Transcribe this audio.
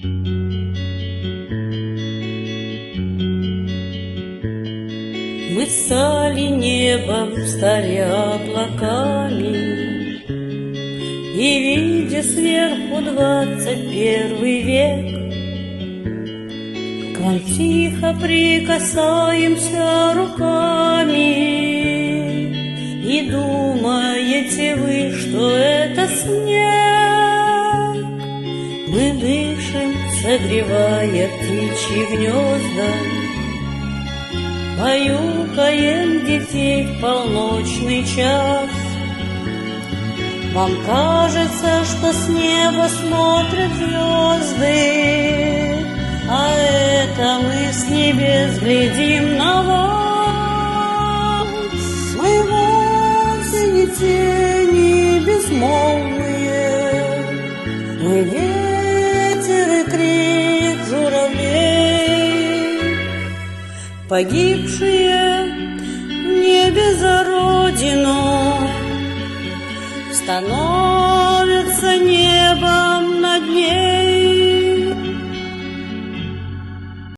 Мы стали небом, стали облаками, и, видя сверху 21 век, к вам тихо прикасаемся руками. И думаете вы, что это снег? Мы дышим, согревая птичьи гнезда, баюкаем детей в полночный час. Вам кажется, что с неба смотрят звезды, а это мы с небес глядим на вас. Мы вовсе не тени безмолвные, мы ветер и крик журавлей, погибшие